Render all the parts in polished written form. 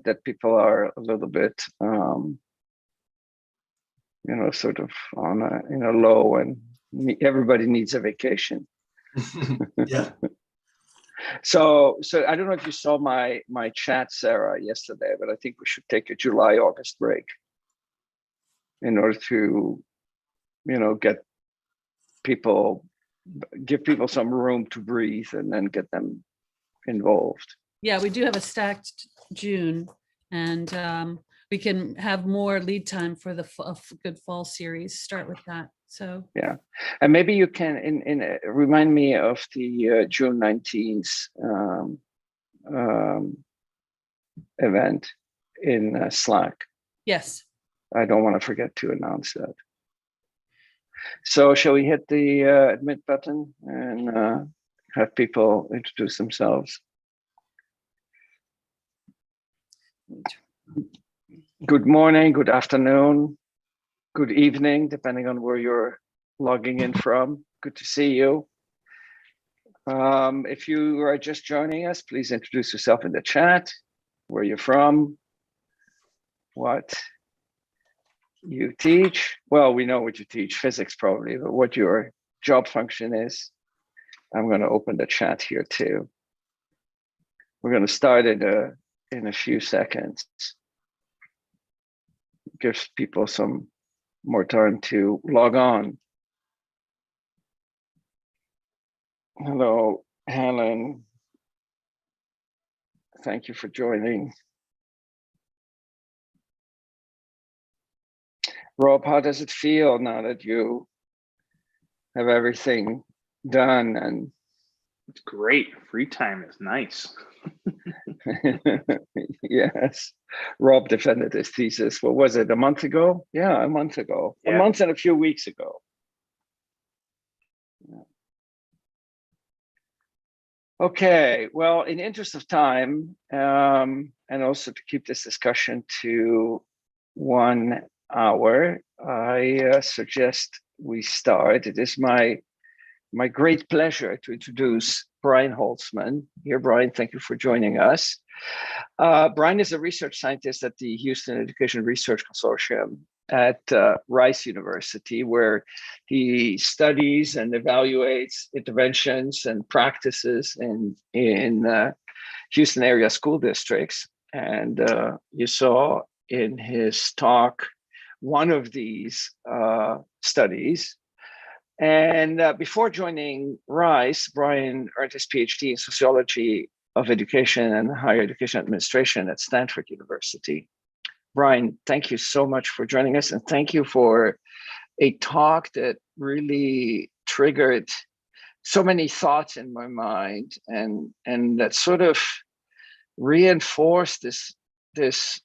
that people are a little bit, sort of on a low, and everybody needs a vacation. Yeah. So I don't know if you saw my chat, Sarah, yesterday, but I think we should take a July-August break in order to, give people some room to breathe and then get them involved. Yeah, we do have a stacked June, and we can have more lead time for the good fall series. Start with that. So yeah, and maybe you can remind me of the June 19th event in Slack. yes. I don't want to forget to announce that. So shall we hit the admit button and have people introduce themselves? Good morning, good afternoon, good evening, depending on where you're logging in from. Good to see you. If you are just joining us, please introduce yourself in the chat, where you're from, what you teach. Well, we know what you teach, physics probably, but what your job function is. I'm going to open the chat here too. We're going to start it in a few seconds. Gives people some more time to log on. Hello, Helen. Thank you for joining. Rob, how does it feel now that you have everything done? And it's great. Free time is nice. Yes, Rob defended his thesis. What was it, a month ago? Yeah, a month ago. Yeah. A month and a few weeks ago. Yeah. Okay, well, in the interest of time, and also to keep this discussion to 1 hour, I suggest we start. It is my great pleasure to introduce Brian Holzman. Here, Brian, thank you for joining us. Brian is a research scientist at the Houston Education Research Consortium at Rice University, where he studies and evaluates interventions and practices in Houston area school districts. And you saw in his talk one of these studies. And before joining Rice, Brian earned his PhD in sociology of education and higher education administration at Stanford University. Brian, thank you so much for joining us, and thank you for a talk that really triggered so many thoughts in my mind, and that sort of reinforced this.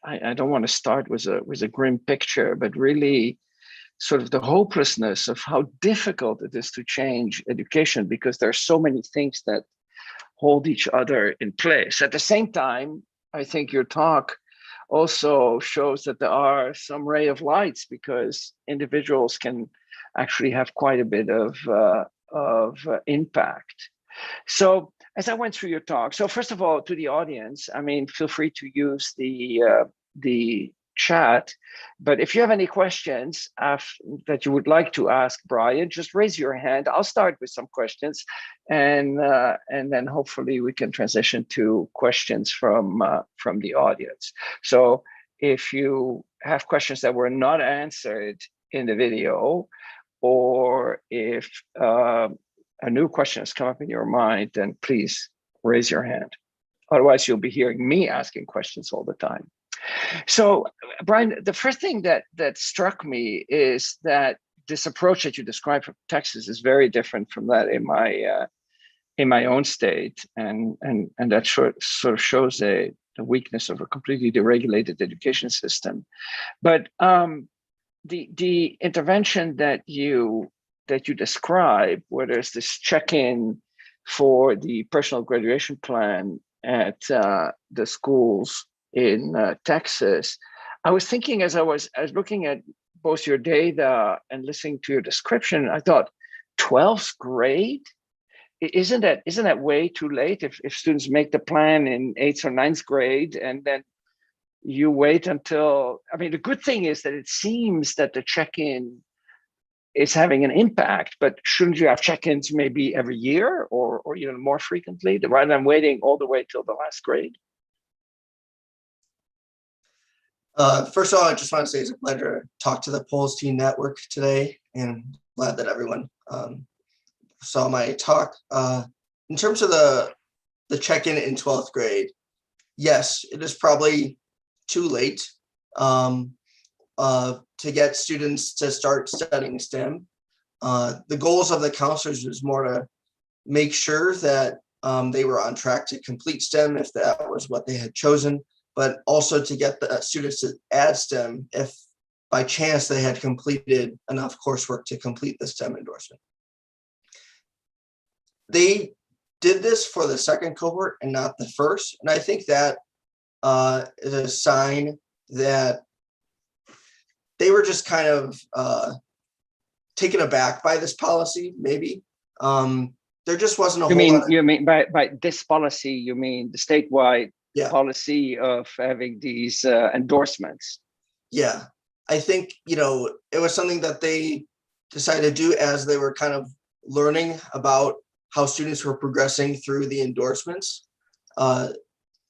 I don't want to start with a grim picture, but really sort of the hopelessness of how difficult it is to change education, because there are so many things that hold each other in place. At the same time, I think your talk also shows that there are some ray of lights, because individuals can actually have quite a bit of impact. So as I went through your talk, so first of all, to the audience, I mean, feel free to use the chat, but if you have any questions that you would like to ask Brian, just raise your hand. I'll start with some questions, and then hopefully we can transition to questions from the audience. So if you have questions that were not answered in the video, or if a new question has come up in your mind, then please raise your hand. Otherwise, you'll be hearing me asking questions all the time. So, Brian, the first thing that struck me is that this approach that you described for Texas is very different from that in my own state, and that sort of shows the weakness of a completely deregulated education system. But the intervention that you describe, where there's this check-in for the personal graduation plan at the schools in Texas, I was thinking as I was looking at both your data and listening to your description, I thought 12th grade isn't that way too late if students make the plan in 8th or 9th grade and then you wait until, I mean, the good thing is that it seems that the check-in is having an impact, but shouldn't you have check-ins maybe every year or even more frequently rather than waiting all the way till the last grade? First of all, I just want to say it's a pleasure to talk to the PoLS-T network today, and glad that everyone saw my talk. In terms of the check-in in 12th grade, yes, it is probably too late to get students to start studying STEM. The goals of the counselors was more to make sure that they were on track to complete STEM if that was what they had chosen, but also to get the students to add STEM if by chance they had completed enough coursework to complete the STEM endorsement. They did this for the second cohort and not the first, and I think that is a sign that they were just kind of taken aback by this policy, maybe. There just wasn't a whole lot of, You mean by this policy, you mean the statewide policy of having these endorsements? Yeah, I think, it was something that they decided to do as they were kind of learning about how students were progressing through the endorsements.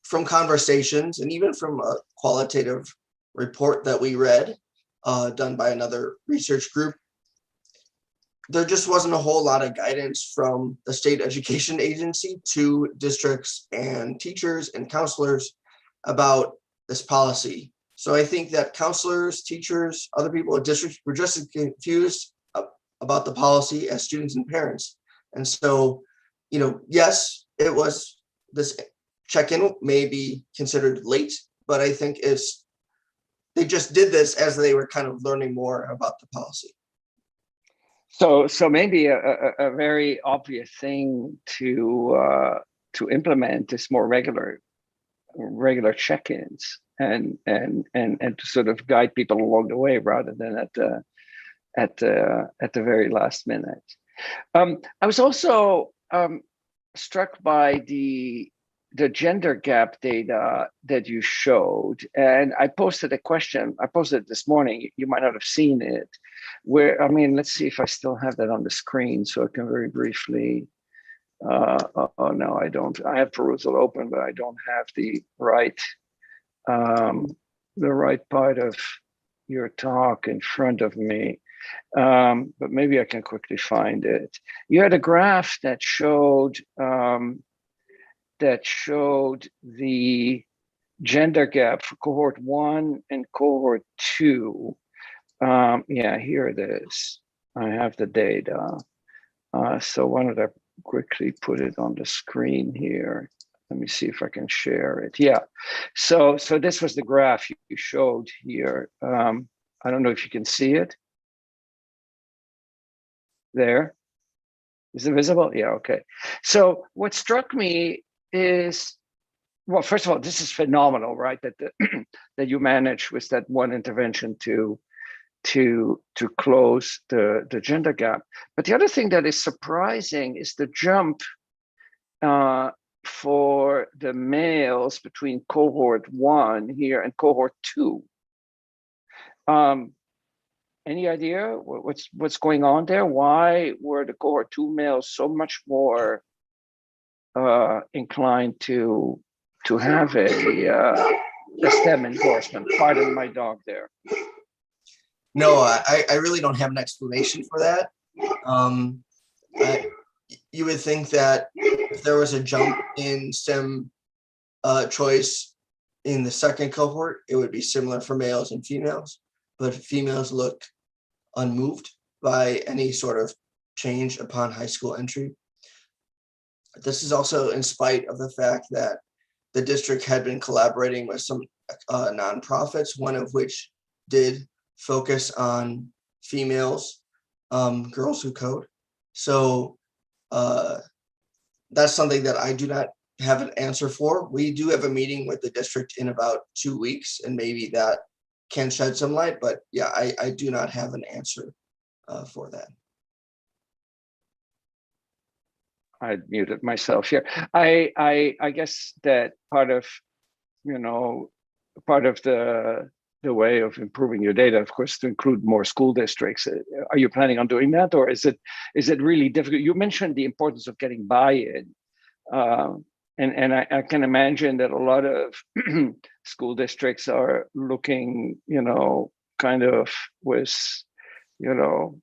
From conversations and even from a qualitative report that we read, done by another research group, there just wasn't a whole lot of guidance from the state education agency to districts and teachers and counselors about this policy. So I think that counselors, teachers, other people at districts were just as confused about the policy as students and parents. And so, yes, it was this check-in may be considered late, but I think they just did this as they were kind of learning more about the policy. So maybe a very obvious thing to implement is more regular check-ins and to sort of guide people along the way rather than at the very last minute. I was also struck by the gender gap data that you showed, and I posted a question. I posted it this morning. You might not have seen it. Let's see if I still have that on the screen, so I can very briefly. Oh no, I don't. I have Perusal open, but I don't have the right part of your talk in front of me. But maybe I can quickly find it. You had a graph that showed the gender gap for cohort 1 and cohort 2. Yeah, here it is. I have the data. So why don't I quickly put it on the screen here? Let me see if I can share it. Yeah. So this was the graph you showed here. I don't know if you can see it. There. Is it visible? Yeah, okay. So what struck me is, well, first of all, this is phenomenal, right? That you managed with that one intervention to close the gender gap. But the other thing that is surprising is the jump for the males between cohort 1 here and cohort 2. Any idea what's going on there? Why were the cohort 2 males so much more inclined to have a STEM endorsement? Pardon my dog there. No, I really don't have an explanation for that. You would think that if there was a jump in STEM choice in the second cohort, it would be similar for males and females, but females look unmoved by any sort of change upon high school entry. This is also in spite of the fact that the district had been collaborating with some nonprofits, one of which did focus on females, Girls Who Code. So that's something that I do not have an answer for. We do have a meeting with the district in about 2 weeks, and maybe that can shed some light, but yeah, I do not have an answer for that. I muted myself here. I guess that part of the way of improving your data, of course, to include more school districts. Are you planning on doing that, or is it really difficult? You mentioned the importance of getting buy-in, and I can imagine that a lot of school districts are looking, kind of with, we're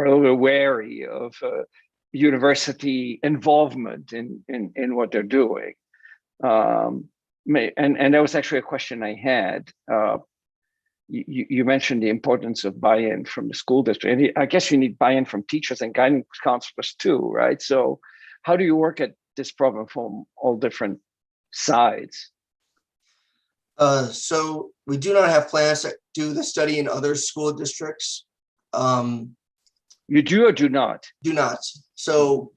a little bit wary of university involvement in what they're doing. And that was actually a question I had. You mentioned the importance of buy-in from the school district. And I guess you need buy-in from teachers and guidance counselors too, right? So how do you work at this problem from all different sides? So we do not have plans to do the study in other school districts. You do or do not? Do not. So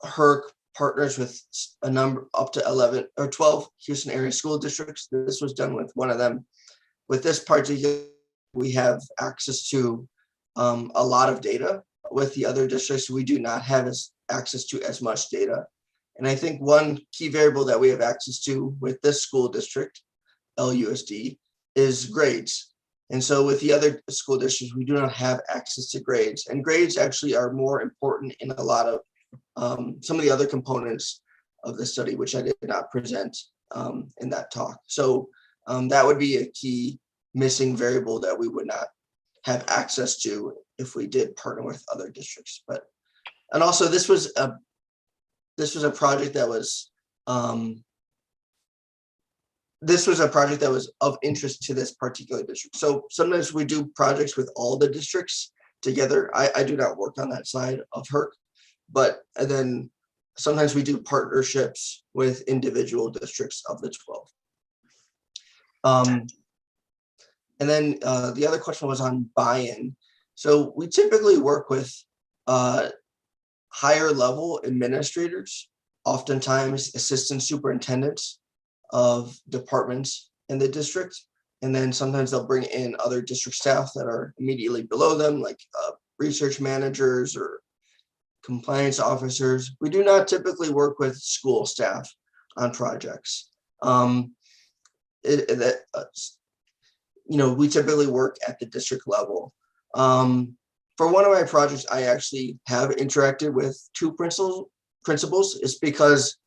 HERC partners with a number up to 11 or 12 Houston area school districts. This was done with one of them. With this particular, we have access to a lot of data. With the other districts, we do not have access to as much data. And I think one key variable that we have access to with this school district, LUSD, is grades. And so with the other school districts, we do not have access to grades. And grades actually are more important in a lot of some of the other components of the study, which I did not present in that talk. So that would be a key missing variable that we would not have access to if we did partner with other districts. And also this was a project that was of interest to this particular district. So sometimes we do projects with all the districts together. I do not work on that side of HERC, but and then sometimes we do partnerships with individual districts of the 12. And then the other question was on buy-in. So we typically work with higher level administrators, oftentimes assistant superintendents of departments in the district. And then sometimes they'll bring in other district staff that are immediately below them, like research managers or compliance officers. We do not typically work with school staff on projects. We typically work at the district level. For one of my projects, I actually have interacted with two principals. It's because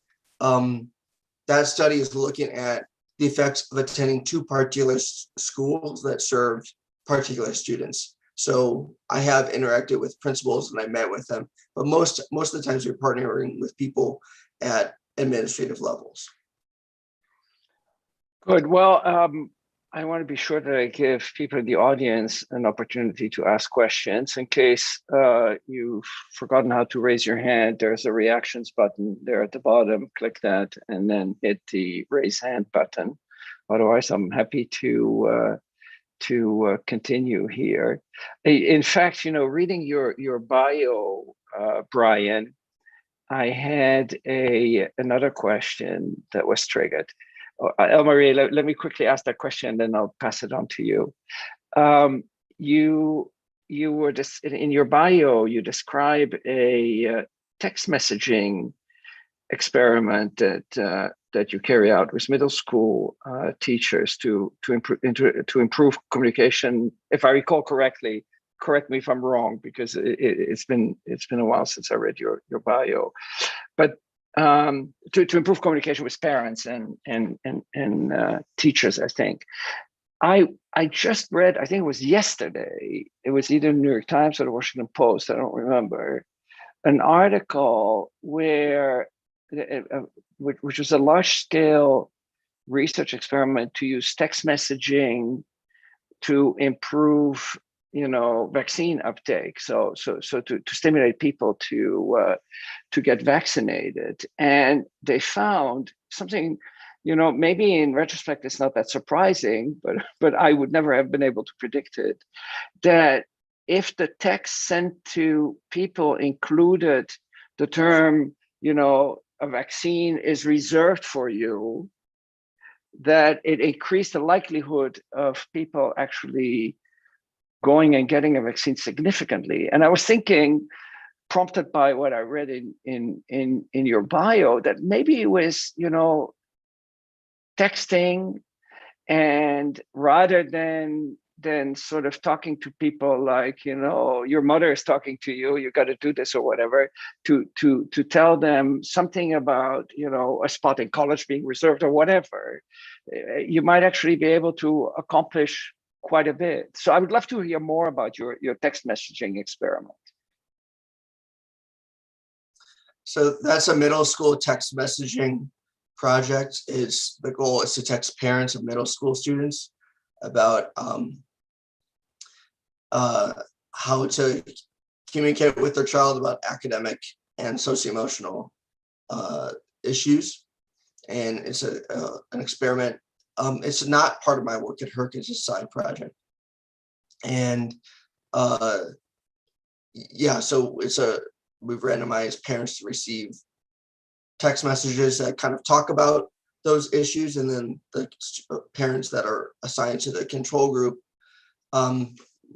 that study is looking at the effects of attending two particular schools that served particular students. So I have interacted with principals and I met with them, but most of the times we're partnering with people at administrative levels. Good. Well, I want to be sure that I give people in the audience an opportunity to ask questions. In case you've forgotten how to raise your hand, there's a reactions button there at the bottom. Click that and then hit the raise hand button. Otherwise, I'm happy to continue here. In fact, reading your bio, Brian, I had another question that was triggered. Elmarie, let me quickly ask that question, and then I'll pass it on to you. You were just in your bio, you describe a text messaging experiment that you carry out with middle school teachers to improve communication. If I recall correctly, correct me if I'm wrong, because it's been a while since I read your bio, but to improve communication with parents and teachers, I think. I just read, I think it was yesterday, it was either the New York Times or the Washington Post, I don't remember, an article which was a large-scale research experiment to use text messaging to improve vaccine uptake, so to stimulate people to get vaccinated. And they found something, maybe in retrospect it's not that surprising, but I would never have been able to predict it, that if the text sent to people included the term, a vaccine is reserved for you, that it increased the likelihood of people actually going and getting a vaccine significantly. And I was thinking, prompted by what I read in your bio, that maybe it was, texting, and rather than sort of talking to people like, your mother is talking to you, you got to do this or whatever, to tell them something about, a spot in college being reserved or whatever, you might actually be able to accomplish quite a bit. So I would love to hear more about your text messaging experiment. So that's a middle school text messaging project. The goal is to text parents of middle school students about how to communicate with their child about academic and socio-emotional issues. And it's an experiment. It's not part of my work at HERC, it's a side project. And so we've randomized parents to receive text messages that kind of talk about those issues, and then the parents that are assigned to the control group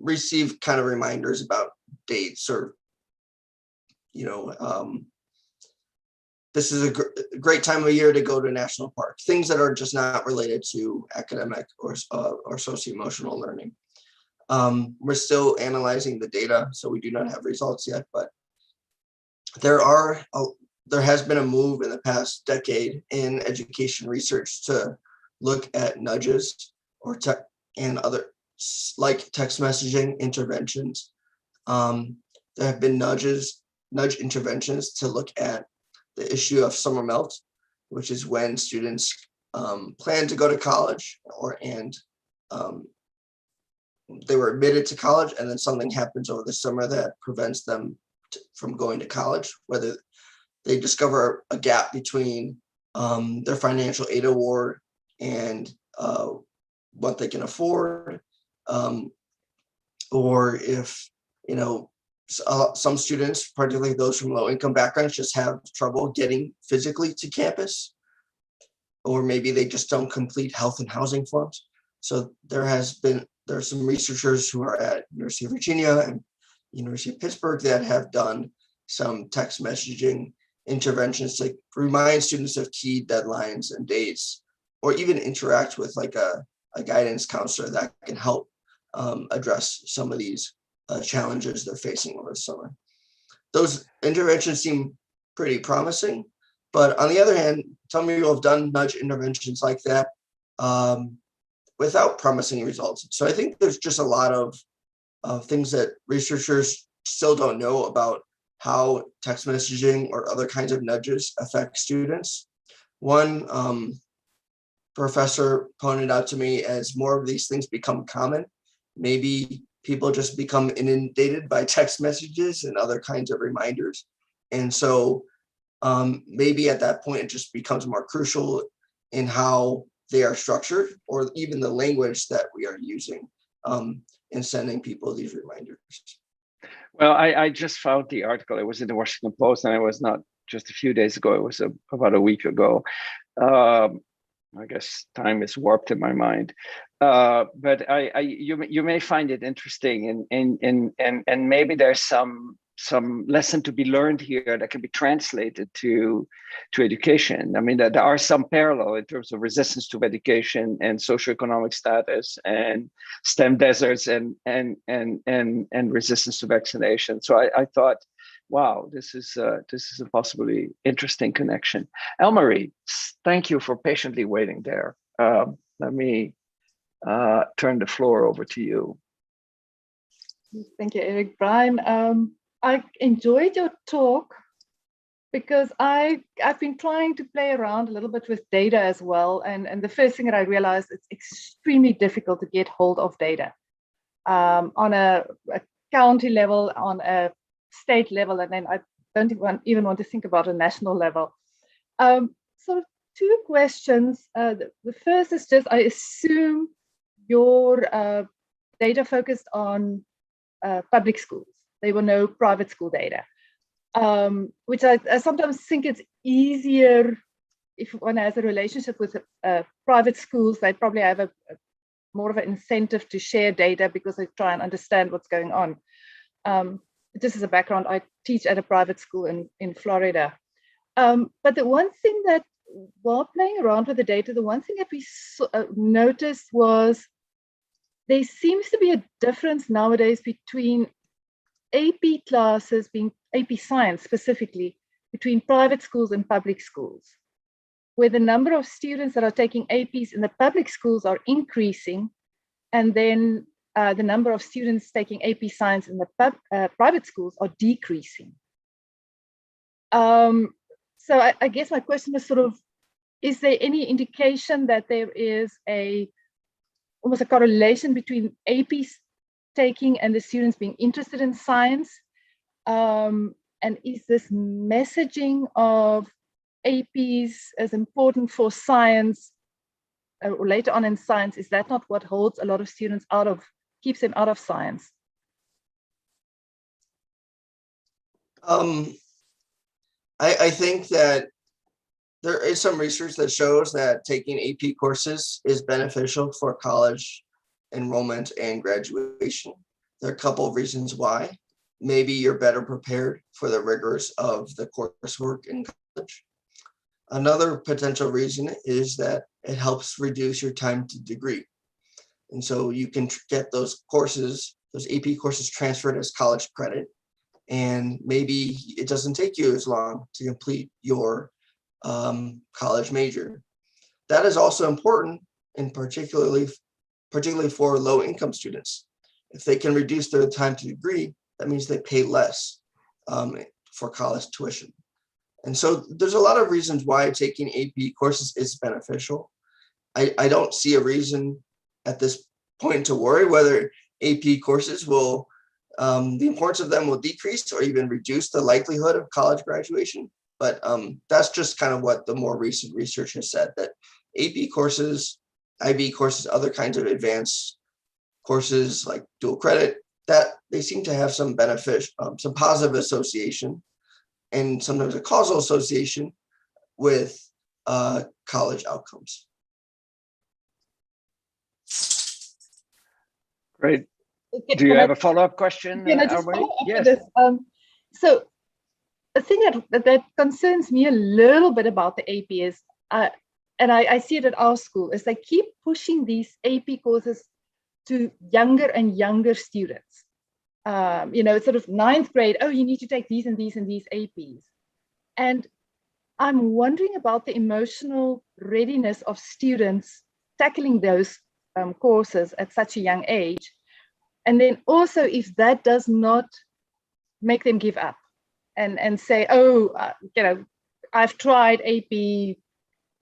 receive kind of reminders about dates, or this is a great time of year to go to national park, things that are just not related to academic or socio-emotional learning. We're still analyzing the data, so we do not have results yet, but there has been a move in the past decade in education research to look at nudges and other like text messaging interventions. There have been nudge interventions to look at the issue of summer melt, which is when students plan to go to college they were admitted to college, and then something happens over the summer that prevents them from going to college, whether they discover a gap between their financial aid award and what they can afford, or if some students, particularly those from low income backgrounds, just have trouble getting physically to campus, or maybe they just don't complete health and housing forms. So there's some researchers who are at University of Virginia and University of Pittsburgh that have done some text messaging interventions to remind students of key deadlines and dates, or even interact with like a guidance counselor that can help address some of these challenges they're facing over the summer. Those interventions seem pretty promising, but on the other hand, some people have done nudge interventions like that without promising results. So I think there's just a lot of things that researchers still don't know about how text messaging or other kinds of nudges affect students. One professor pointed out to me, as more of these things become common, maybe people just become inundated by text messages and other kinds of reminders. And so maybe at that point, it just becomes more crucial in how they are structured, or even the language that we are using in sending people these reminders. Well, I just found the article. It was in the Washington Post, and it was not just a few days ago. It was about a week ago. I guess time is warped in my mind. But you may find it interesting, and maybe there's some lesson to be learned here that can be translated to education. I mean, there are some parallel in terms of resistance to education and socioeconomic status and STEM deserts and resistance to vaccination. So I thought, wow, this is a possibly interesting connection. Elmarie, thank you for patiently waiting there. Let me turn the floor over to you. Thank you, Eric. Brian, I enjoyed your talk because I've been trying to play around a little bit with data as well. And the first thing that I realized, it's extremely difficult to get hold of data on a county level, on a state level, and then I don't even want to think about a national level. So two questions. The first is just, I assume your data focused on public schools. There were no private school data, which I sometimes think it's easier if one has a relationship with private schools. They probably have more of an incentive to share data because they try and understand what's going on. just as a background, I teach at a private school in Florida. But the one thing that, while playing around with the data, the one thing that we noticed was there seems to be a difference nowadays between AP classes, being AP Science specifically, between private schools and public schools, where the number of students that are taking APs in the public schools are increasing, and then the number of students taking AP Science in the private schools are decreasing. So I guess my question is sort of, is there any indication that there is almost a correlation between APs taking and the students being interested in science? And is this messaging of APs as important for science or later on in science, is that not what holds a lot of students keeps them out of science? I think that there is some research that shows that taking AP courses is beneficial for college enrollment and graduation. There are a couple of reasons why. Maybe you're better prepared for the rigors of the coursework in college. Another potential reason is that it helps reduce your time to degree. And so you can get those courses, those AP courses transferred as college credit. And maybe it doesn't take you as long to complete your college major. That is also important, and particularly for low income students. If they can reduce their time to degree, that means they pay less for college tuition. And so there's a lot of reasons why taking AP courses is beneficial. I don't see a reason at this point to worry whether AP courses will, the importance of them will decrease or even reduce the likelihood of college graduation. But that's just kind of what the more recent research has said, that AP courses, IB courses, other kinds of advanced courses like dual credit, that they seem to have some benefit, some positive association, and sometimes a causal association with college outcomes. Great. Do you have a follow-up question, Can I just Albert? follow up Yes. with this? So the thing that concerns me a little bit about the AP is, and I see it at our school, is they keep pushing these AP courses to younger and younger students. Sort of ninth grade, oh, you need to take these and these and these APs. And I'm wondering about the emotional readiness of students tackling those courses at such a young age. And then also if that does not make them give up and say, oh, I've tried AP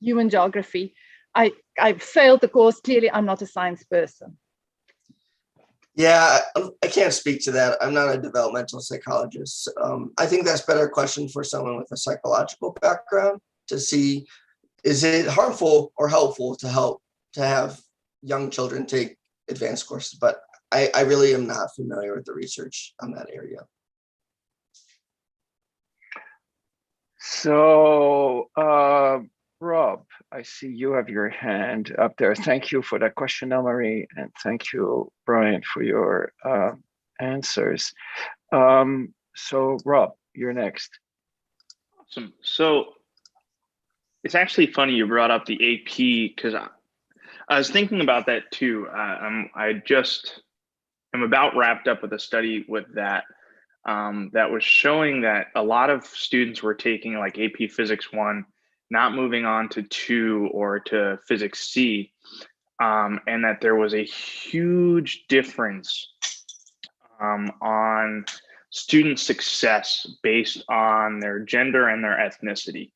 human geography. I failed the course. Clearly, I'm not a science person. Yeah, I can't speak to that. I'm not a developmental psychologist. I think that's a better question for someone with a psychological background to see, is it harmful or helpful to have young children take advanced courses? But I really am not familiar with the research on that area. So, Rob, I see you have your hand up there. Thank you for that question, Elmarie, and thank you, Brian, for your answers. So, Rob, you're next. Awesome. So it's actually funny you brought up the AP, because I was thinking about that too. I'm about wrapped up with a study with that. That was showing that a lot of students were taking like AP Physics 1, not moving on to 2 or to Physics C, and that there was a huge difference on student success based on their gender and their ethnicity.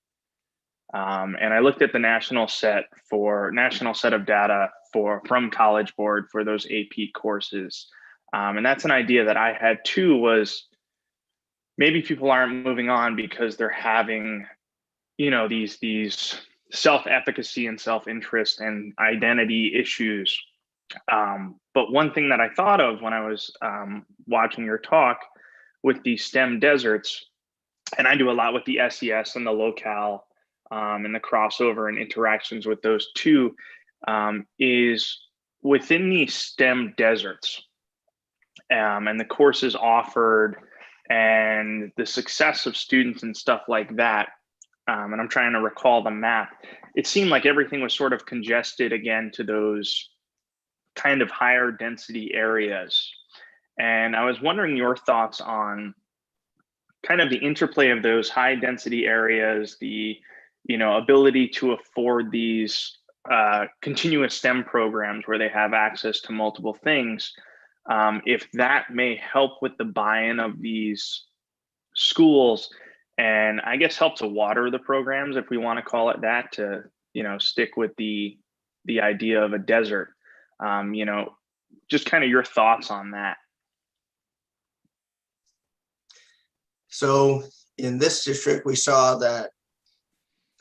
And I looked at the national set of data from College Board for those AP courses. And that's an idea that I had too, was maybe people aren't moving on because they're having, these self-efficacy and self-interest and identity issues. But one thing that I thought of when I was watching your talk with the STEM deserts, and I do a lot with the SES and the locale and the crossover and interactions with those two, is within the STEM deserts and the courses offered and the success of students and stuff like that. And I'm trying to recall the map. It seemed like everything was sort of congested again to those kind of higher density areas. And I was wondering your thoughts on kind of the interplay of those high density areas, the ability to afford these continuous STEM programs where they have access to multiple things, if that may help with the buy-in of these schools, and I guess help to water the programs, if we want to call it that, to stick with the idea of a desert. Just kind of your thoughts on that. So in this district, we saw that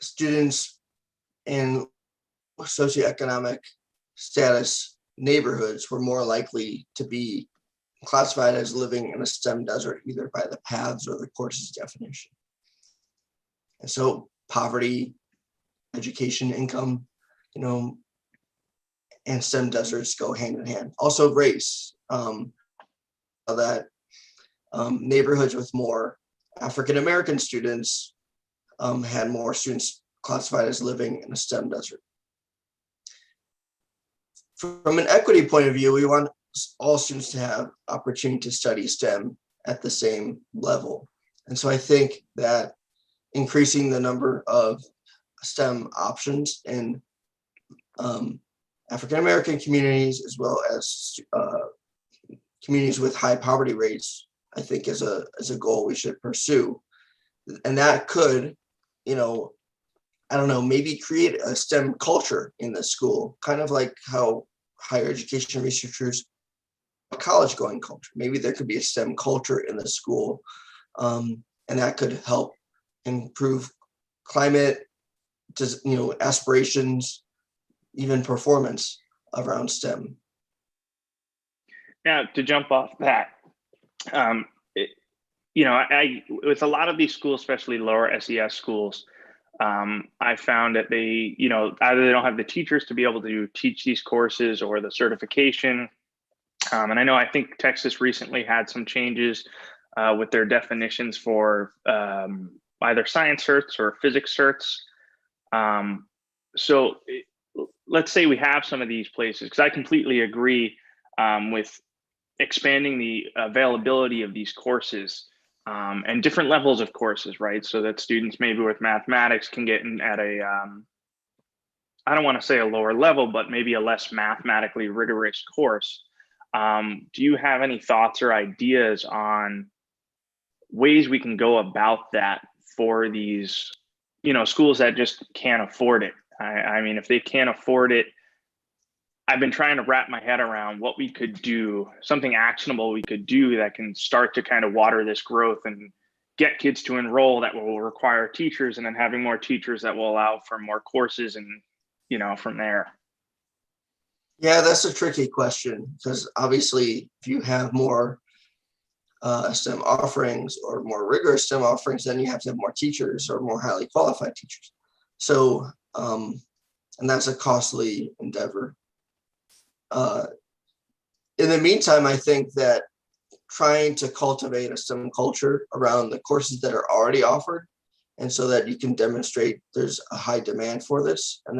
students in socioeconomic status neighborhoods were more likely to be classified as living in a STEM desert, either by the paths or the course's definition. And so poverty, education, income, and STEM deserts go hand in hand. Also race, that neighborhoods with more African-American students had more students classified as living in a STEM desert. From an equity point of view, we want all students to have opportunity to study STEM at the same level. And so I think that increasing the number of STEM options in African-American communities, as well as communities with high poverty rates, I think is a goal we should pursue. And that could, I don't know, maybe create a STEM culture in the school, kind of like how higher education researchers, college going culture. Maybe there could be a STEM culture in the school, and that could help improve climate, aspirations, even performance around STEM. Now, to jump off that, with a lot of these schools, especially lower SES schools, I found that they, either they don't have the teachers to be able to teach these courses or the certification. And I think Texas recently had some changes with their definitions for either science certs or physics certs. So let's say we have some of these places, because I completely agree with expanding the availability of these courses and different levels of courses, right? So that students maybe with mathematics can get in at a, I don't want to say a lower level, but maybe a less mathematically rigorous course. Do you have any thoughts or ideas on ways we can go about that for these, schools that just can't afford it? I mean, if they can't afford it, I've been trying to wrap my head around what we could do, something actionable we could do that can start to kind of water this growth and get kids to enroll, that will require teachers, and then having more teachers that will allow for more courses, and, from there. Yeah, that's a tricky question, because obviously if you have more STEM offerings or more rigorous STEM offerings, then you have to have more teachers or more highly qualified teachers. So, and that's a costly endeavor. In the meantime, I think that trying to cultivate a STEM culture around the courses that are already offered, and so that you can demonstrate there's a high demand for this, and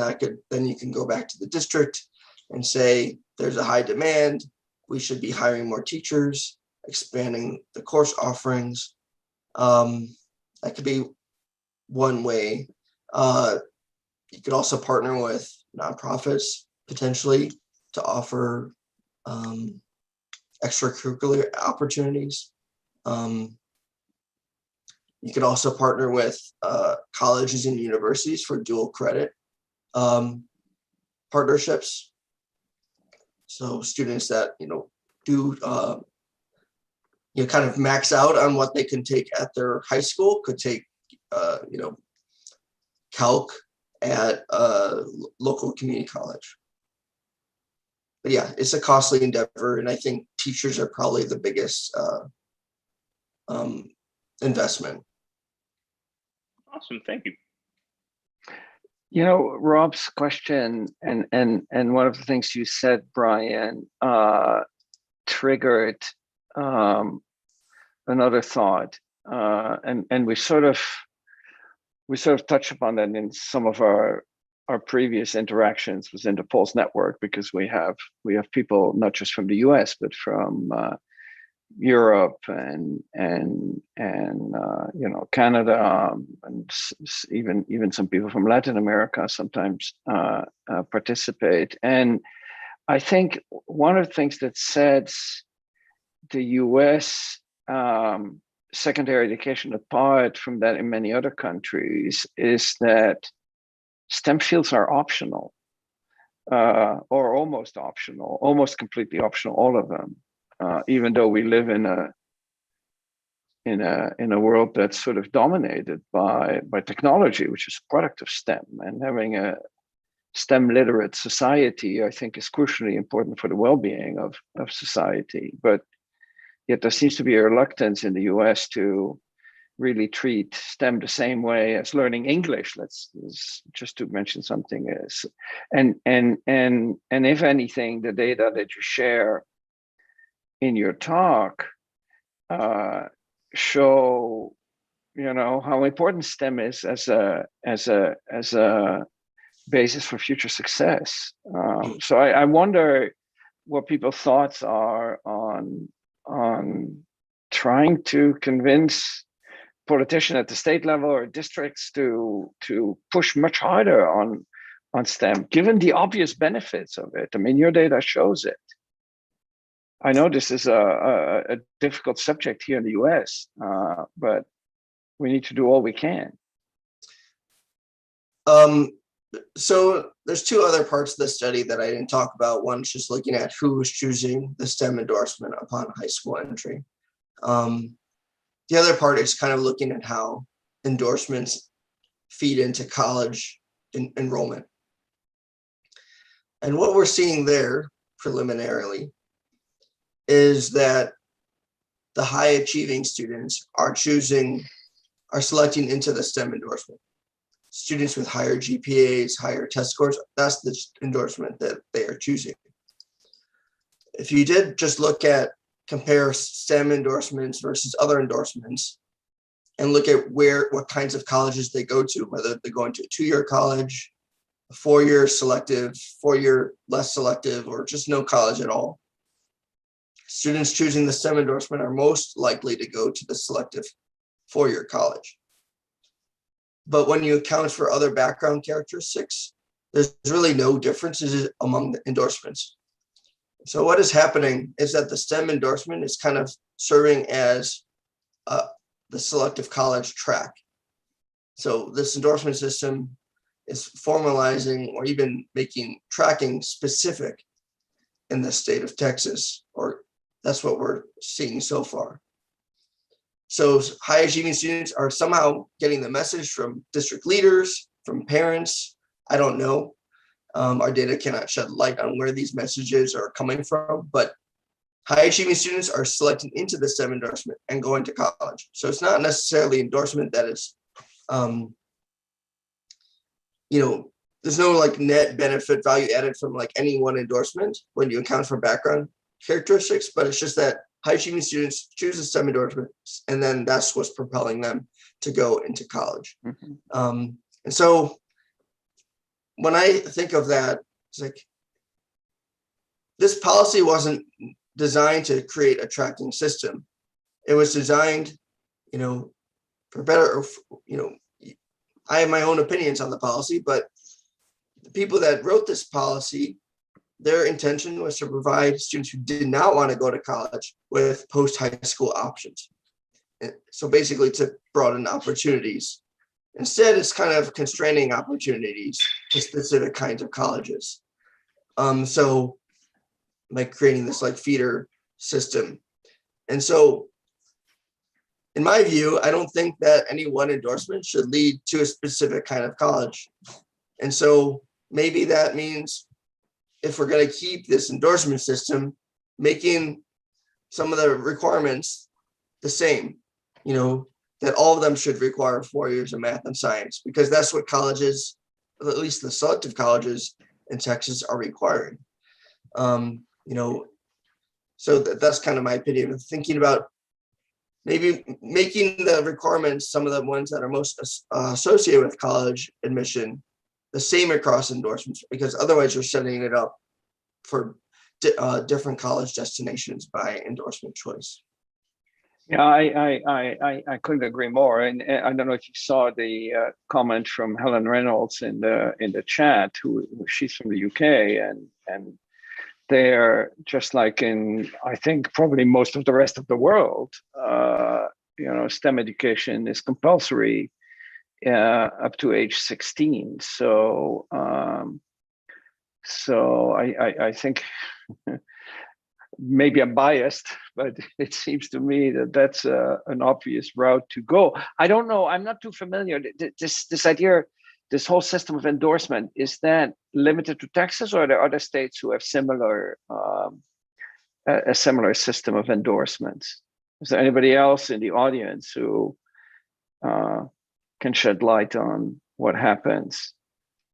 then you can go back to the district and say there's a high demand, we should be hiring more teachers, expanding the course offerings. That could be one way. You could also partner with nonprofits potentially to offer extracurricular opportunities. You could also partner with colleges and universities for dual credit partnerships. So students that do kind of max out on what they can take at their high school could take calc at a local community college. But yeah, it's a costly endeavor, and I think teachers are probably the biggest investment. Awesome, thank you. Rob's question and one of the things you said, Brian, triggered another thought, and we sort of touched upon that in some of our previous interactions within the PoLS network, because we have people not just from the US but from Europe and Canada, and even some people from Latin America sometimes participate. And I think one of the things that sets the US secondary education apart from that in many other countries is that STEM fields are optional, or almost optional, almost completely optional, all of them. Even though we live in a world that's sort of dominated by technology, which is a product of STEM, and having a STEM literate society, I think, is crucially important for the well-being of society. But yet there seems to be a reluctance in the US to really treat STEM the same way as learning English. Let's just to mention something is, and if anything, the data that you share in your talk show, how important STEM is as a basis for future success. So I wonder what people's thoughts are on trying to convince politicians at the state level or districts to push much harder on STEM, given the obvious benefits of it. I mean, your data shows it. I know this is a difficult subject here in the US, but we need to do all we can. So there's two other parts of the study that I didn't talk about. One's just looking at who was choosing the STEM endorsement upon high school entry. The other part is kind of looking at how endorsements feed into college enrollment. And what we're seeing there preliminarily is that the high achieving students are selecting into the STEM endorsement. Students with higher GPAs, higher test scores, that's the endorsement that they are choosing. If you did just compare STEM endorsements versus other endorsements and look at what kinds of colleges they go to, whether they're going to a 2-year college, a 4-year selective, 4-year less selective, or just no college at all, students choosing the STEM endorsement are most likely to go to the selective 4-year college. But when you account for other background characteristics, there's really no differences among the endorsements. So what is happening is that the STEM endorsement is kind of serving as the selective college track. So this endorsement system is formalizing or even making tracking specific in the state of Texas, or that's what we're seeing so far. So high achieving students are somehow getting the message from district leaders, from parents. I don't know. Our data cannot shed light on where these messages are coming from, but high achieving students are selecting into the STEM endorsement and going to college. So it's not necessarily endorsement that is, there's no like net benefit value added from like any one endorsement when you account for background characteristics, but it's just that high achieving students choose a STEM endorsement, and then that's what's propelling them to go into college. Mm-hmm. And so when I think of that, it's like this policy wasn't designed to create a tracking system. It was designed, for better, I have my own opinions on the policy, but the people that wrote this policy, their intention was to provide students who did not want to go to college with post-high school options. And so basically to broaden opportunities. Instead, it's kind of constraining opportunities to specific kinds of colleges. So like creating this like feeder system. And so in my view, I don't think that any one endorsement should lead to a specific kind of college. And so maybe that means if we're going to keep this endorsement system, making some of the requirements the same, that all of them should require 4 years of math and science, because that's what colleges, at least the selective colleges in Texas, are requiring. So that's kind of my opinion of thinking about maybe making the requirements, some of the ones that are most associated with college admission, the same across endorsements, because otherwise you're setting it up for different college destinations by endorsement choice. Yeah, I couldn't agree more. And I don't know if you saw the comment from Helen Reynolds in the chat, who she's from the UK, and they're just like in, I think, probably most of the rest of the world. STEM education is compulsory up to age 16. So I think maybe I'm biased, but it seems to me that that's an obvious route to go. I don't know. I'm not too familiar. This idea, this whole system of endorsement, is that limited to Texas, or are there other states who have similar a similar system of endorsements? Is there anybody else in the audience who can shed light on what happens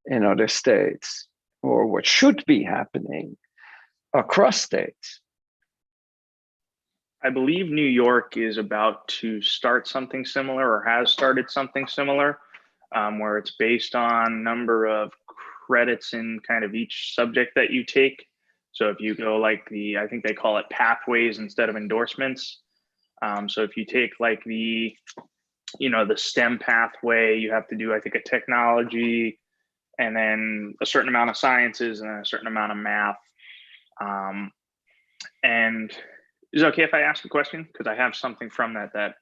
in other states, or what should be happening across states? I believe New York is about to start something similar, or has started something similar, where it's based on number of credits in kind of each subject that you take. So if you go like I think they call it pathways instead of endorsements. So if you take like the STEM pathway, you have to do, I think, a technology, and then a certain amount of sciences, and then a certain amount of math. And is it okay if I ask a question? Because I have something from that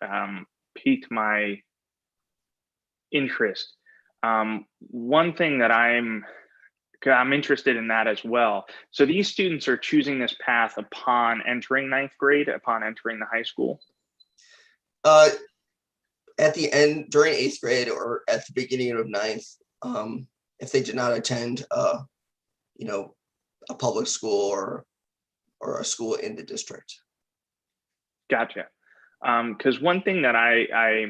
piqued my interest. One thing that I'm interested in that as well. So these students are choosing this path upon entering ninth grade, upon entering the high school? At the end, during 8th grade, or at the beginning of 9th, if they did not attend, a public school or a school in the district. Gotcha. Because one thing that I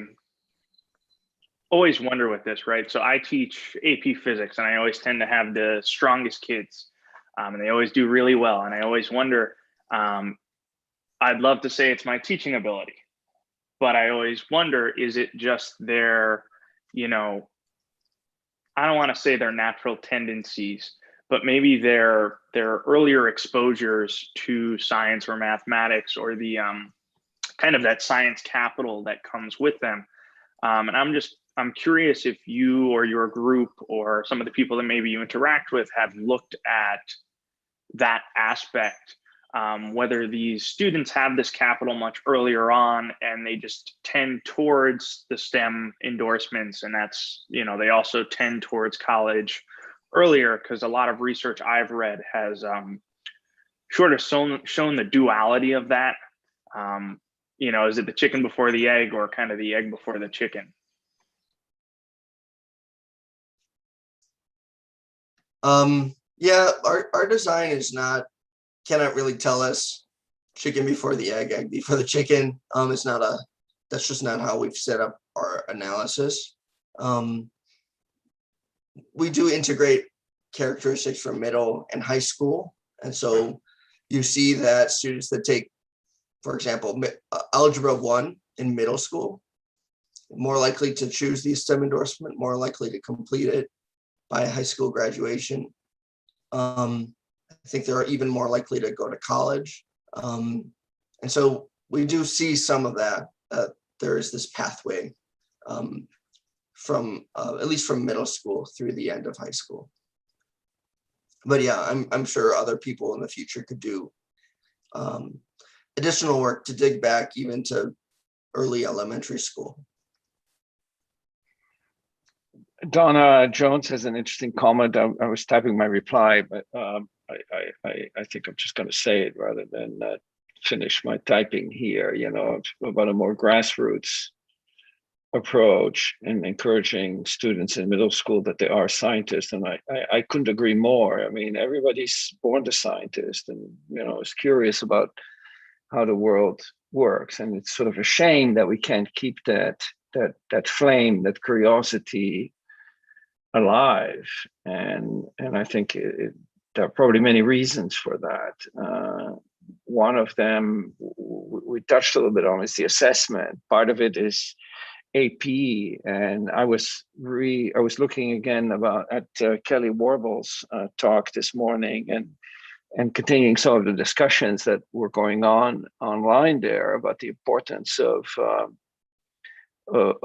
always wonder with this, right? So I teach AP physics, and I always tend to have the strongest kids, and they always do really well. And I always wonder, I'd love to say it's my teaching ability, but I always wonder, is it just their, I don't want to say their natural tendencies, but maybe their earlier exposures to science or mathematics, or the kind of that science capital that comes with them. And I'm curious if you or your group or some of the people that maybe you interact with have looked at that aspect, whether these students have this capital much earlier on and they just tend towards the STEM endorsements, and that's, they also tend towards college earlier, because a lot of research I've read has sort of shown the duality of that. Is it the chicken before the egg, or kind of the egg before the chicken? Yeah, our design cannot really tell us chicken before the egg before the chicken. That's just not how we've set up our analysis. We do integrate characteristics from middle and high school. And so you see that students that take, for example, Algebra 1 in middle school, more likely to choose the STEM endorsement, more likely to complete it by high school graduation. I think they're even more likely to go to college. And so we do see some of that. There is this pathway from at least from middle school through the end of high school. But yeah, I'm sure other people in the future could do additional work to dig back even to early elementary school. Donna Jones has an interesting comment. I was typing my reply, but I think I'm just going to say it rather than finish my typing here. About a more grassroots approach and encouraging students in middle school that they are scientists, and I couldn't agree more. I mean, everybody's born a scientist, and is curious about how the world works, and it's sort of a shame that we can't keep that flame, that curiosity alive. And I think there are probably many reasons for that. One of them we touched a little bit on is the assessment. Part of it is AP, and I was looking again at Kelly Warble's talk this morning, and continuing some of the discussions that were going on online there about the importance of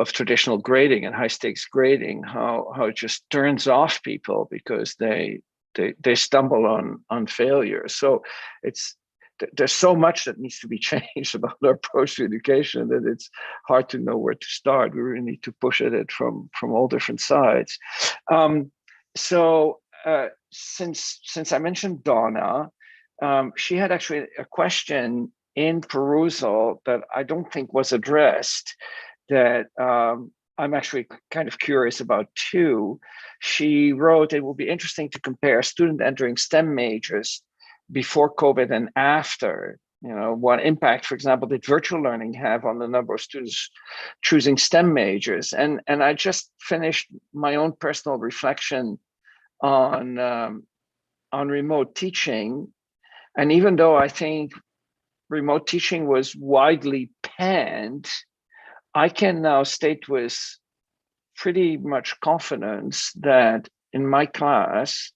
traditional grading and high stakes grading, how it just turns off people because they stumble on failure. So there's so much that needs to be changed about our approach to education that it's hard to know where to start. We really need to push at it from all different sides. Since I mentioned Donna, she had actually a question in perusal that I don't think was addressed, that I'm actually kind of curious about too. She wrote, it will be interesting to compare student entering STEM majors before COVID and after. What impact, for example, did virtual learning have on the number of students choosing STEM majors? And I just finished my own personal reflection on remote teaching. And even though I think remote teaching was widely panned, I can now state with pretty much confidence that in my class,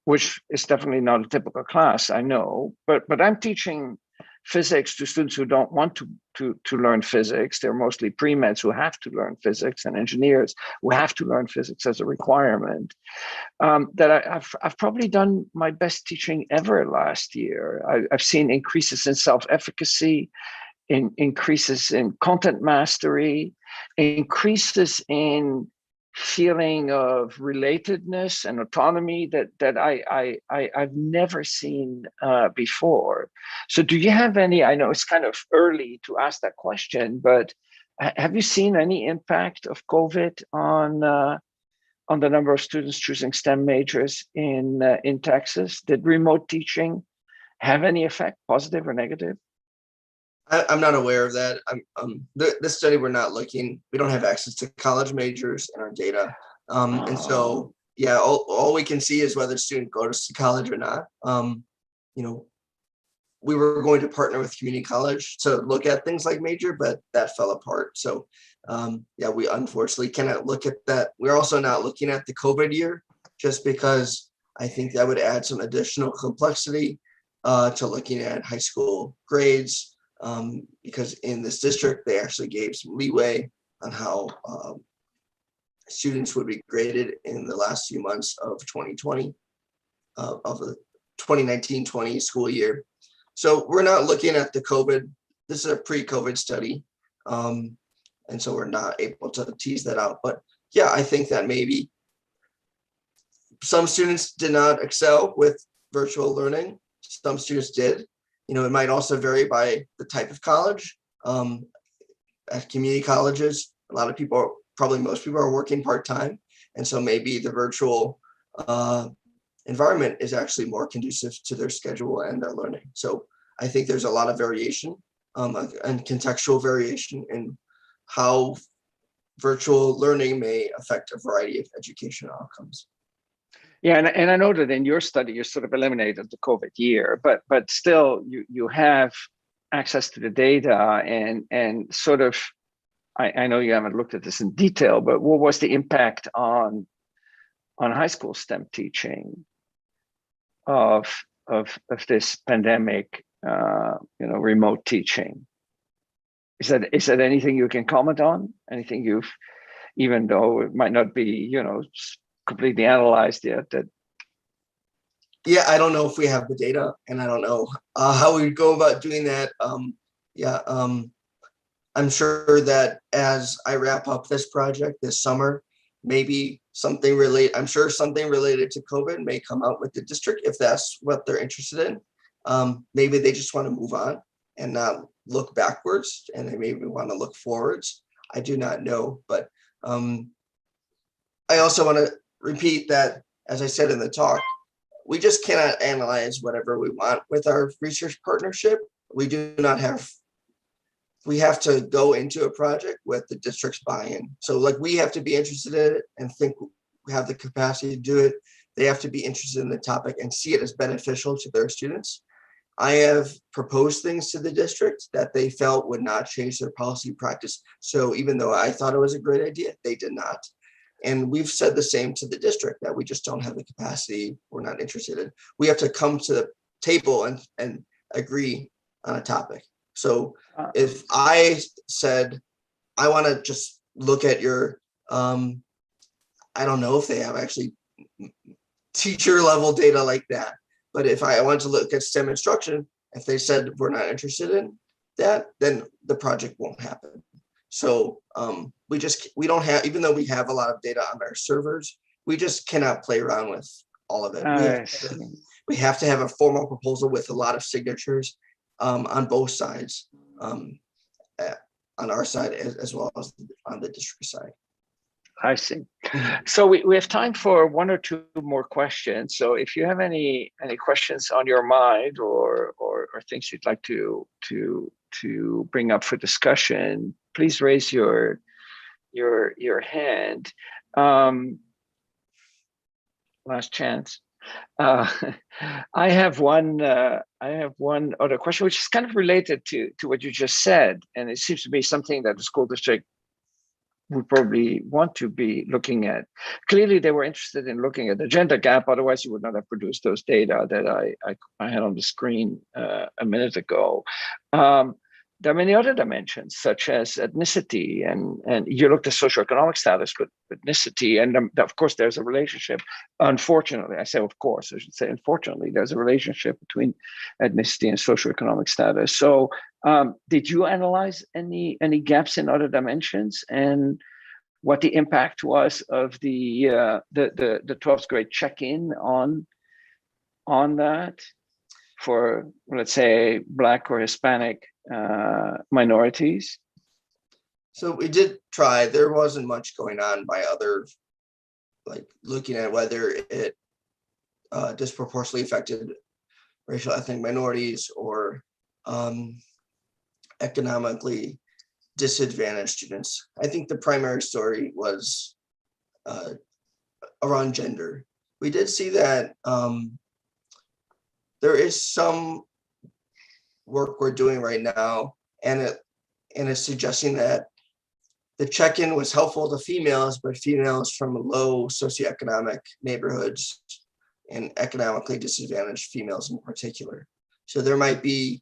which is definitely not a typical class, I know, but I'm teaching physics to students who don't want to learn physics. They're mostly pre-meds who have to learn physics, and engineers who have to learn physics as a requirement. That I've probably done my best teaching ever last year. I've seen increases in self-efficacy, increases in content mastery, increases in feeling of relatedness and autonomy that I've never seen before. So do you have any, I know it's kind of early to ask that question, but have you seen any impact of COVID on the number of students choosing STEM majors in Texas? Did remote teaching have any effect, positive or negative? I'm not aware of that. This study, we're not looking, we don't have access to college majors in our data. And so, yeah, all we can see is whether students go to college or not. We were going to partner with community college to look at things like major, but that fell apart. So yeah, we unfortunately cannot look at that. We're also not looking at the COVID year, just because I think that would add some additional complexity to looking at high school grades. Because in this district, they actually gave some leeway on how students would be graded in the last few months of 2020, of the 2019-20 school year. So we're not looking at the COVID. This is a pre-COVID study. And so we're not able to tease that out. But yeah, I think that maybe some students did not excel with virtual learning. Some students did. It might also vary by the type of college. At community colleges, a lot of people, probably most people, are working part-time. And so maybe the virtual environment is actually more conducive to their schedule and their learning. So I think there's a lot of variation and contextual variation in how virtual learning may affect a variety of educational outcomes. Yeah, and I know that in your study you sort of eliminated the COVID year, but still you have access to the data and sort of, I know you haven't looked at this in detail, but what was the impact on high school STEM teaching of this pandemic, remote teaching? Is that anything you can comment on? Anything you've, even though it might not be, completely analyzed yet? Yeah, I don't know if we have the data, and I don't know how we go about doing that. I'm sure that as I wrap up this project this summer, maybe something related to COVID may come out with the district if that's what they're interested in. Maybe they just want to move on and not look backwards, and they maybe want to look forwards. I do not know, but I also want to repeat that, as I said in the talk, we just cannot analyze whatever we want with our research partnership. We have to go into a project with the district's buy-in. So we have to be interested in it and think we have the capacity to do it. They have to be interested in the topic and see it as beneficial to their students. I have proposed things to the district that they felt would not change their policy practice. So even though I thought it was a great idea, they did not. And we've said the same to the district, that we just don't have the capacity, we're not interested in. We have to come to the table and agree on a topic. So if I said, I want to just look at your, I don't know if they have actually teacher level data like that, but if I want to look at STEM instruction, if they said we're not interested in that, then the project won't happen. So we don't have, even though we have a lot of data on our servers, we just cannot play around with all of it. We have to have a formal proposal with a lot of signatures on both sides, on our side as well as on the district side. I see. So we have time for one or two more questions. So if you have any questions on your mind or things you'd like to bring up for discussion, please raise your hand. Last chance. I have one other question, which is kind of related to what you just said, and it seems to be something that the school district would probably want to be looking at. Clearly, they were interested in looking at the gender gap. Otherwise, you would not have produced those data that I had on the screen a minute ago. There are many other dimensions, such as ethnicity, and you looked at socioeconomic status with ethnicity, and of course, there's a relationship. Unfortunately, I say of course, I should say unfortunately, there's a relationship between ethnicity and socioeconomic status. So, did you analyze any gaps in other dimensions, and what the impact was of the 12th grade check-in on that for, let's say, Black or Hispanic minorities? So we did try. There wasn't much going on by other, like looking at whether it disproportionately affected racial ethnic minorities or economically disadvantaged students. I think the primary story was around gender. We did see that there is some work we're doing right now, and it's suggesting that the check-in was helpful to females, but females from low socioeconomic neighborhoods and economically disadvantaged females in particular. So there might be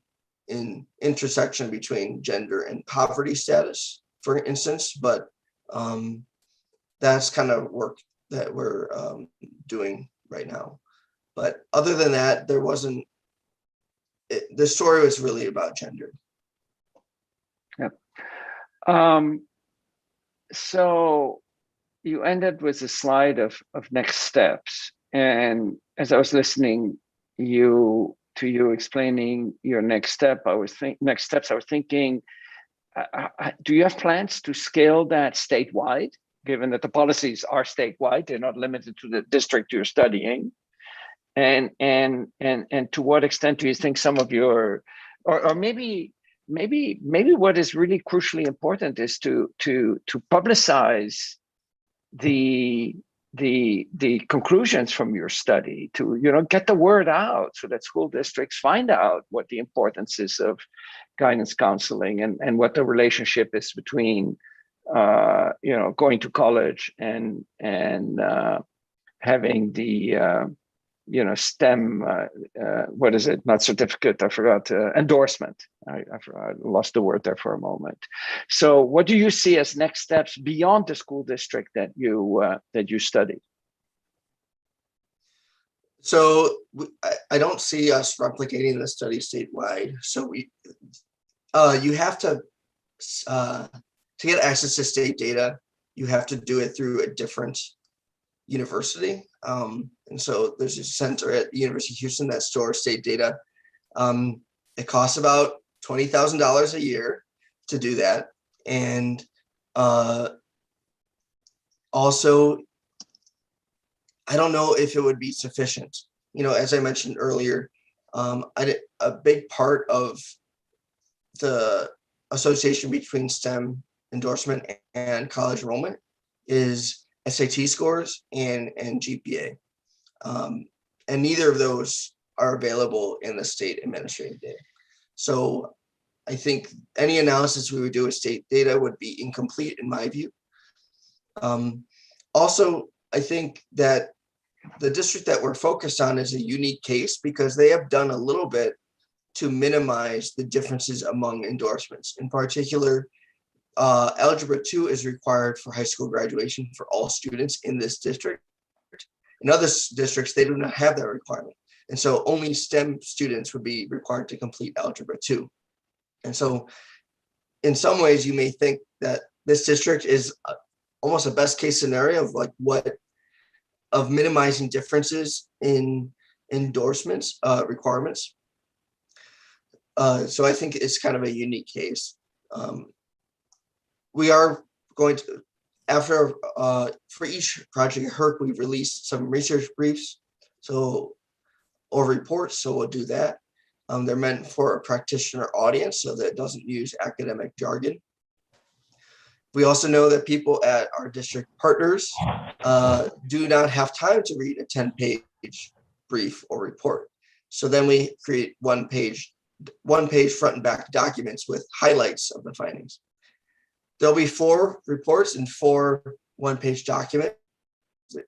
an intersection between gender and poverty status, for instance, but that's kind of work that we're doing right now. But other than that, there wasn't, the story was really about gender. Yep. So you ended with a slide of next steps. And as I was listening to you explaining your next steps, I was thinking, do you have plans to scale that statewide, given that the policies are statewide, they're not limited to the district you're studying? And to what extent do you think some of your, or maybe what is really crucially important is to publicize the conclusions from your study, to get the word out so that school districts find out what the importance is of guidance counseling and what the relationship is between going to college and having the STEM, what is it? Not certificate, I forgot, endorsement. I lost the word there for a moment. So what do you see as next steps beyond the school district that you studied? So I don't see us replicating the study statewide. So you have to get access to state data, you have to do it through a different university. And so there's a center at the University of Houston that stores state data. It costs about $20,000 a year to do that. And also, I don't know if it would be sufficient. As I mentioned earlier, a big part of the association between STEM endorsement and college enrollment is SAT scores and GPA. And neither of those are available in the state administrative data. So I think any analysis we would do with state data would be incomplete in my view. Also, I think that the district that we're focused on is a unique case because they have done a little bit to minimize the differences among endorsements. In particular, Algebra 2 is required for high school graduation for all students in this district. In other districts, they do not have that requirement. And so only STEM students would be required to complete Algebra 2. And so in some ways, you may think that this district is almost a best case scenario of like of minimizing differences in endorsements requirements. So I think it's kind of a unique case. We are going to, after for each project HERC, we've released some research briefs, or reports. So we'll do that. They're meant for a practitioner audience, so that it doesn't use academic jargon. We also know that people at our district partners do not have time to read a 10-page brief or report. So then we create one-page front and back documents with highlights of the findings. There'll be 4 reports and 4 one-page documents.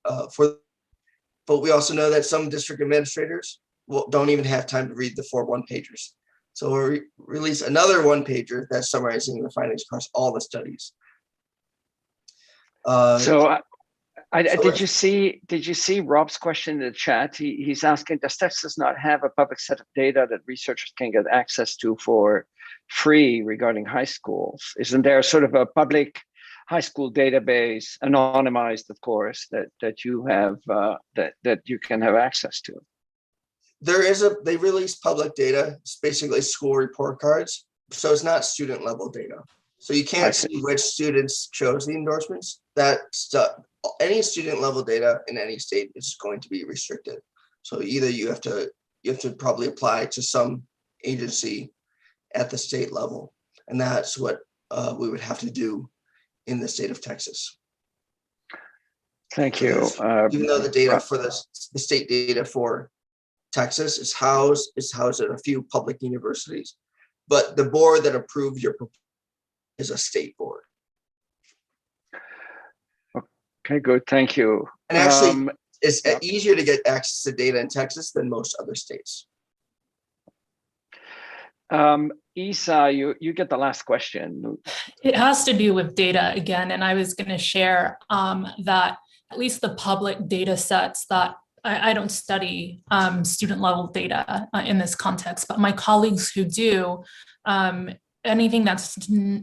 But we also know that some district administrators don't even have time to read the 4 one-pagers. So we'll release another one-pager that's summarizing the findings across all the studies. Did you see Rob's question in the chat? He's asking, does Texas not have a public set of data that researchers can get access to for free regarding high schools? Isn't there sort of a public high school database, anonymized, of course, that you have that you can have access to? They release public data. It's basically school report cards. So it's not student level data. So you can't see which students chose the endorsements. That stuff, any student level data in any state is going to be restricted. So either you have to probably apply to some agency at the state level, and that's what we would have to do in the state of Texas. Thank you. Even though the data for the state data for Texas is housed at a few public universities, but the board that approved your proposal is a state board. Okay, good. Thank you. And actually, it's easier to get access to data in Texas than most other states. Isa, you get the last question. It has to do with data again, and I was going to share that at least the public data sets that I don't study student level data in this context, but my colleagues who do, anything that's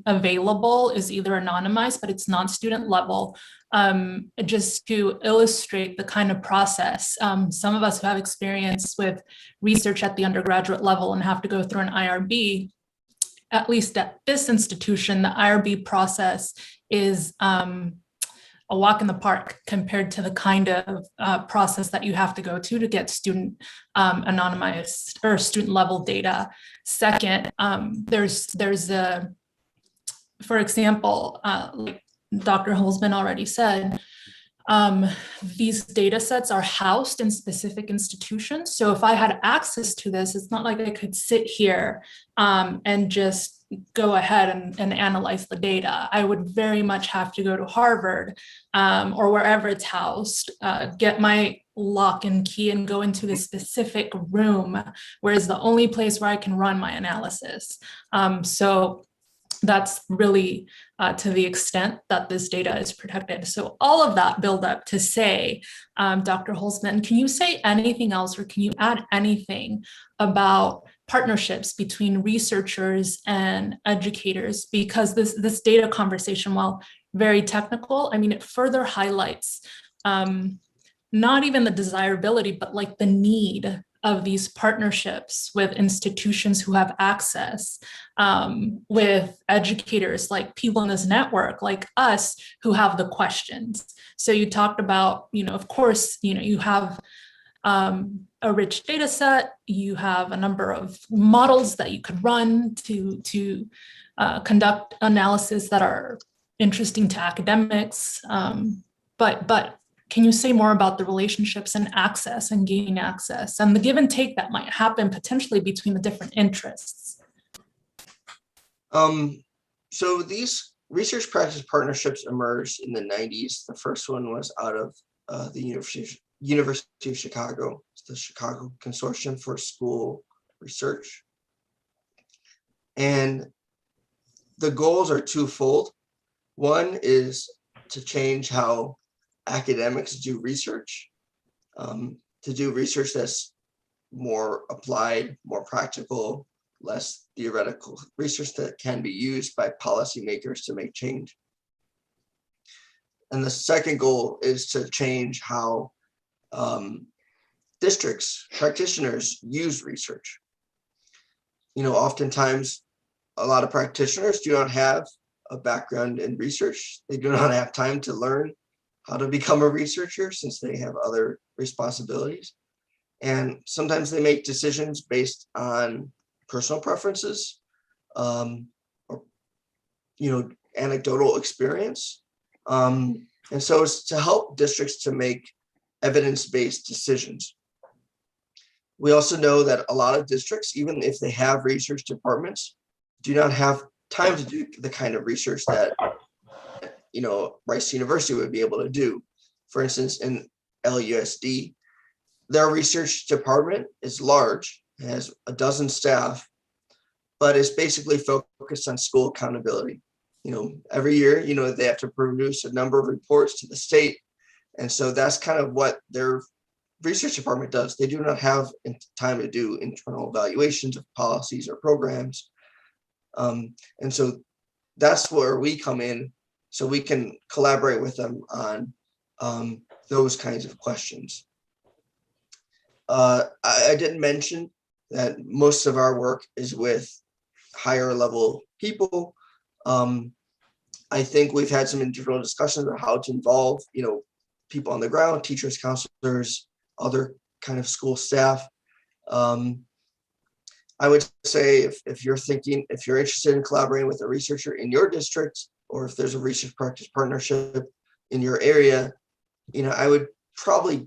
available is either anonymized, but it's non-student level. Just to illustrate the kind of process, some of us who have experience with research at the undergraduate level and have to go through an IRB, at least at this institution, the IRB process is a walk in the park compared to the kind of process that you have to go to get student anonymized or student level data. Second, there's a, for example, like Dr. Holzman already said, these data sets are housed in specific institutions. So if I had access to this, it's not like I could sit here and just go ahead and analyze the data. I would very much have to go to Harvard or wherever it's housed, get my lock and key and go into a specific room, where is the only place where I can run my analysis. So that's really to the extent that this data is protected. So all of that build up to say, Dr. Holzman, can you say anything else, or can you add anything about partnerships between researchers and educators? Because this data conversation, while very technical, I mean, it further highlights not even the desirability, but like the need of these partnerships with institutions who have access, with educators like people in this network, like us, who have the questions. So you talked about, of course, you have a rich data set, you have a number of models that you could run to conduct analysis that are interesting to academics. But Can you say more about the relationships and access and gaining access and the give and take that might happen potentially between the different interests? So these research practice partnerships emerged in the 90s. The first one was out of the University of Chicago, it's the Chicago Consortium for School Research. And the goals are twofold. One is to change how academics do research, to do research that's more applied, more practical, less theoretical research that can be used by policymakers to make change. And the second goal is to change how districts, practitioners use research. Oftentimes a lot of practitioners do not have a background in research. They do not have time to learn how to become a researcher since they have other responsibilities. And sometimes they make decisions based on personal preferences, or anecdotal experience. And so it's to help districts to make evidence-based decisions. We also know that a lot of districts, even if they have research departments, do not have time to do the kind of research that Rice University would be able to do. For instance, in LUSD, their research department is large, it has a dozen staff, but it's basically focused on school accountability. Every year, they have to produce a number of reports to the state. And so that's kind of what their research department does. They do not have time to do internal evaluations of policies or programs. And so that's where we come in, so we can collaborate with them on those kinds of questions. I didn't mention that most of our work is with higher level people. I think we've had some internal discussions about how to involve, people on the ground, teachers, counselors, other kind of school staff. I would say if you're interested in collaborating with a researcher in your district, or if there's a research practice partnership in your area, I would probably,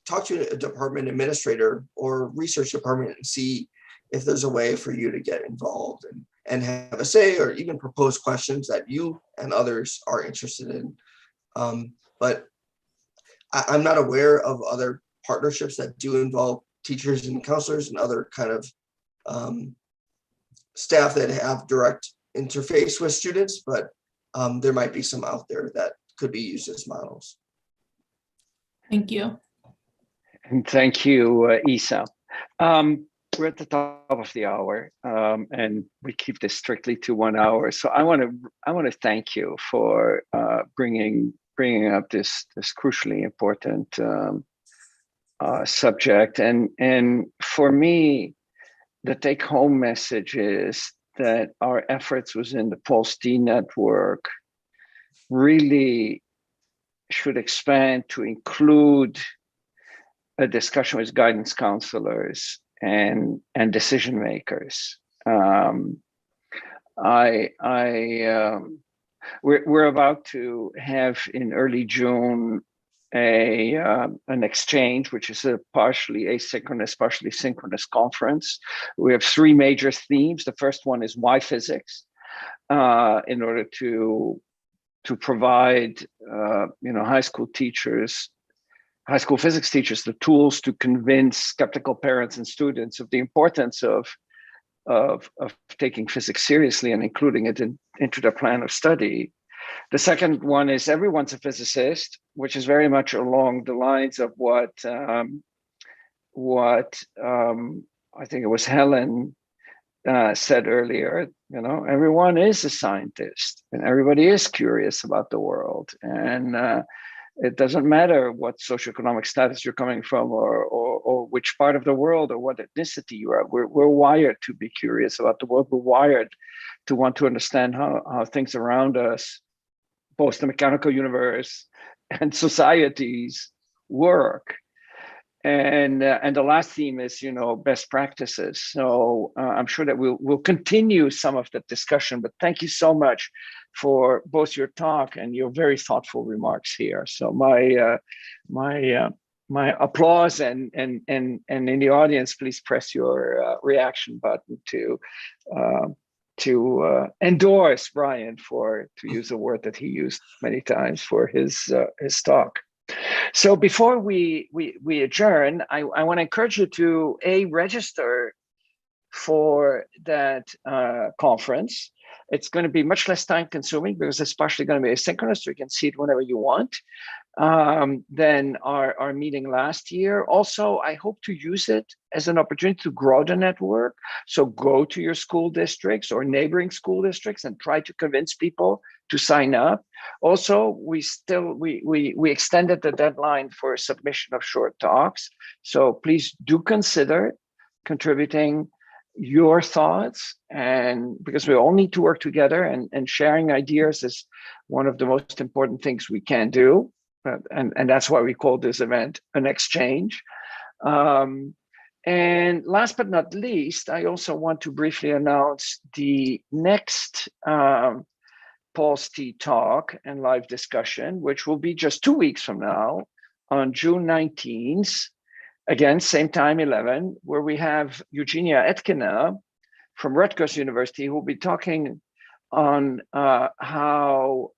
talk to a department administrator or research department and see if there's a way for you to get involved and have a say, or even propose questions that you and others are interested in. But I'm not aware of other partnerships that do involve teachers and counselors and other kind of staff that have direct interface with students, but there might be some out there that could be used as models. Thank you. And thank you, Isa. We're at the top of the hour, and we keep this strictly to 1 hour. So I want to thank you for bringing up this crucially important subject. And for me, the take-home message is that our efforts within the PoLS-T network really should expand to include a discussion with guidance counselors and decision makers. We're about to have in early June an exchange, which is a partially asynchronous, partially synchronous conference. We have 3 major themes. The first one is why physics, in order to provide high school physics teachers the tools to convince skeptical parents and students of the importance of taking physics seriously and including it into their plan of study. The second one is everyone's a physicist, which is very much along the lines of what I think it was Helen said earlier. Everyone is a scientist and everybody is curious about the world, and it doesn't matter what socioeconomic status you're coming from, or which part of the world, or what ethnicity you are. We're wired to be curious about the world. We're wired to want to understand how things around us, both the mechanical universe and societies, work. And the last theme is, best practices. So I'm sure that we'll continue some of that discussion. But thank you so much for both your talk and your very thoughtful remarks here. So my applause, and in the audience, please press your reaction button to endorse Brian to use a word that he used many times for his talk. So before we adjourn, I want to encourage you to register for that conference. It's going to be much less time consuming because it's partially going to be asynchronous, so you can see it whenever you want, than our meeting last year. Also, I hope to use it as an opportunity to grow the network. So go to your school districts or neighboring school districts and try to convince people to sign up. Also, we extended the deadline for submission of short talks. So please do consider contributing your thoughts, and because we all need to work together, and sharing ideas is one of the most important things we can do. And that's why we call this event an exchange. And last but not least, I also want to briefly announce the next PoLS-T talk and live discussion, which will be just 2 weeks from now on June 19th. Again, same time, 11, where we have Eugenia Etkina from Rutgers University, who will be talking on how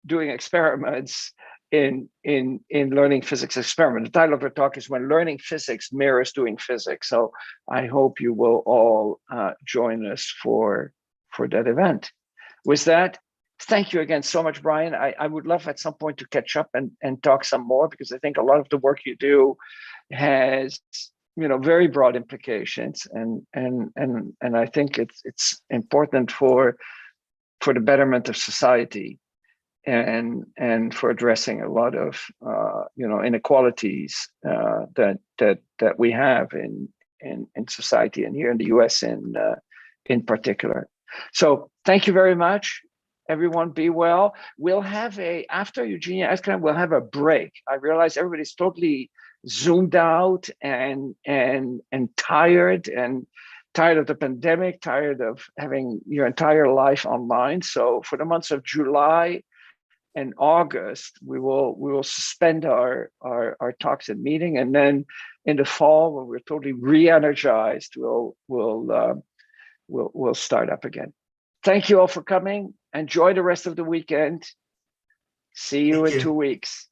doing experiments in learning physics experiment. The title of her talk is When Learning Physics Mirrors Doing Physics. So I hope you will all join us for that event. With that, thank you again so much, Brian. I would love at some point to catch up and talk some more, because I think a lot of the work you do has very broad implications, and I think it's important for the betterment of society, and for addressing a lot of inequalities that we have in society, and here in the US in particular. So thank you very much. Everyone, be well. We'll have after Eugenia Etkina, we'll have a break. I realize everybody's totally zoomed out and tired of the pandemic, tired of having your entire life online. So for the months of July and August, we will suspend our talks and meeting, and then in the fall, when we're totally re-energized, we'll start up again. Thank you all for coming. Enjoy the rest of the weekend. See you in 2 weeks.